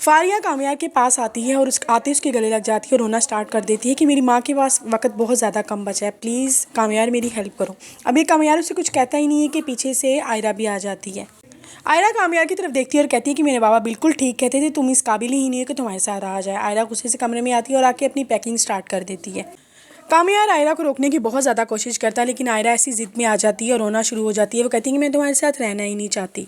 फारिया कामयार के पास आती है और आते उसके गले लग जाती है और रोना स्टार्ट कर देती है कि मेरी माँ के पास वक्त बहुत ज़्यादा कम बचा है, प्लीज़ कामयार मेरी हेल्प करो। अब ये कामयार उसे कुछ कहता ही नहीं है कि पीछे से आयरा भी आ जाती है। आयरा कामयार की तरफ देखती है और कहती है कि मेरे बाबा बिल्कुल ठीक कहते थे, तुम इस काबिल ही नहीं हो कि तुम्हारे साथ आ जाए। आयरा गुस्से से कमरे में आती है और आके अपनी पैकिंग स्टार्ट कर देती है। कामयार आयरा को रोकने की बहुत ज़्यादा कोशिश करता है, लेकिन आयरा ऐसी जिद में आ जाती है और रोना शुरू हो जाती है। वो कहती है कि मैं तुम्हारे साथ रहना ही नहीं चाहती।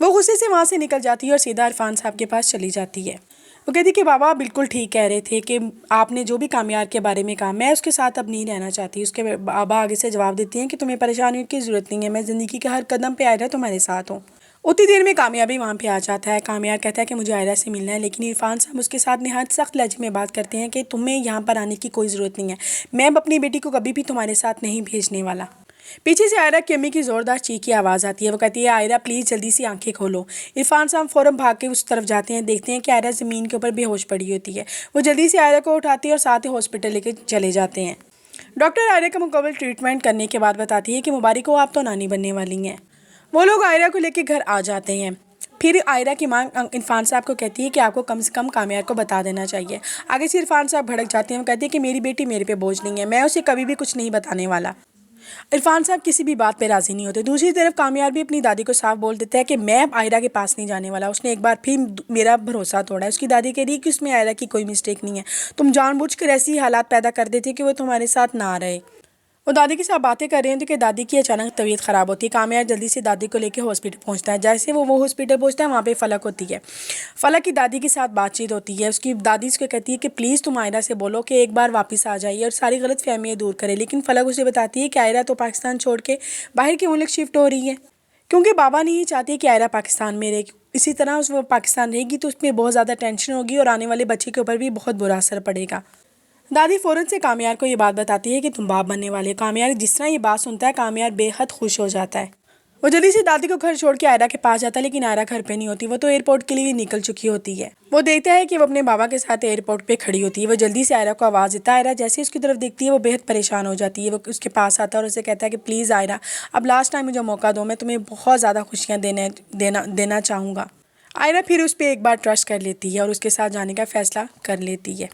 वो गुस्से से वहाँ से निकल जाती है और सीधा इरफान साहब के पास चली जाती है। वो कहती है कि बाबा बिल्कुल ठीक कह रहे थे कि आपने जो भी कामयार के बारे में कहा, मैं उसके साथ अब नहीं रहना चाहती। उसके बाबा आगे से जवाब देती हैं कि तुम्हें परेशानियों की ज़रूरत नहीं है, मैं ज़िंदगी के हर कदम पे आयरा तुम्हारे साथ हूँ। उतनी देर में कामयाबी वहाँ पे आ जाता है। कामयार कहता है कि मुझे आयरा से मिलना है, लेकिन इरफान साहब उसके साथ नहायत सख्त लहजे में बात करते हैं कि तुम्हें यहाँ पर आने की कोई ज़रूरत नहीं है, मैं अब अपनी बेटी को कभी भी तुम्हारे साथ नहीं भेजने वाला। पीछे से आयरा की अम्मी की ज़ोरदार चीख की आवाज़ आती है। वो कहती है आयरा प्लीज़ जल्दी से आंखें खोलो। इरफान साहब फ़ौरन भाग के उस तरफ जाते हैं, देखते हैं कि आयरा ज़मीन के ऊपर बेहोश पड़ी होती है। वो जल्दी से आयरा को उठाती है और साथ ही हॉस्पिटल लेके चले जाते हैं। डॉक्टर आयरा का मुकम्मल ट्रीटमेंट करने के बाद बताती है कि मुबारक हो, आप तो नानी बनने वाली हैं। वो लोग आयरा को लेकर घर आ जाते हैं। फिर आयरा की माँ इरफान साहब को कहती है कि आपको कम से कम कामयार को बता देना चाहिए। आगे से इरफान साहब भड़क जाते हैं। वो कहती है कि मेरी बेटी मेरे पे बोझ नहीं है, मैं उसे कभी भी कुछ नहीं बताने वाला। इरफान साहब किसी भी बात पे राज़ी नहीं होते। दूसरी तरफ कामयार भी अपनी दादी को साफ बोल देता है कि मैं अब आयरा के पास नहीं जाने वाला। उसने एक बार फिर मेरा भरोसा तोड़ा है। उसकी दादी कह रही है कि उसमें आयरा की कोई मिस्टेक नहीं है, तुम जानबूझकर ऐसी हालात पैदा कर देते कि वो तुम्हारे साथ ना रहे। वो दादी के साथ बातें कर रहे हैं तो कि दादी की अचानक तबीयत ख़राब होती है। कामयार जल्दी से दादी को लेकर हॉस्पिटल पहुंचता है। जैसे वो हॉस्पिटल पहुंचता है, वहाँ पे फलक होती है। फलक की दादी के साथ बातचीत होती है। उसकी दादी उसको कहती है कि प्लीज़ तुम आयरा से बोलो कि एक बार वापस आ जाइए और सारी गलत फहमियाँ दूर करे। लेकिन फलक उसे बताती है कि आयरा तो पाकिस्तान छोड़ के बाहर के मुल्क शिफ्ट हो रही है, क्योंकि बाबा नहीं चाहते कि आयरा पाकिस्तान में रहे। इसी तरह वो पाकिस्तान रहेगी तो उसमें बहुत ज़्यादा टेंशन होगी और आने वाले बच्चे के ऊपर भी बहुत बुरा असर पड़ेगा। दादी फ़ौरन से कामयार को ये बात बताती है कि तुम बाप बनने वाले हो। कामयार जिस तरह ये बात सुनता है, कामयार बेहद खुश हो जाता है। वो जल्दी से दादी को घर छोड़ के आयरा के पास जाता है, लेकिन आयरा घर पे नहीं होती। वो तो एयरपोर्ट के लिए निकल चुकी होती है। वो देखता है कि वो अपने बाबा के साथ एयरपोर्ट पे खड़ी होती है। वो जल्दी से आयरा को आवाज़ देता है। आयरा जैसे उसकी तरफ देखती है, वो बेहद परेशान हो जाती है। वो उसके पास आता है और उसे कहता है कि प्लीज़ आयरा, अब लास्ट टाइम मुझे मौका दो, मैं तुम्हें बहुत ज़्यादा खुशियाँ देना चाहूँगा। आयरा फिर उस पर एक बार ट्रस्ट कर लेती है और उसके साथ जाने का फ़ैसला कर लेती है।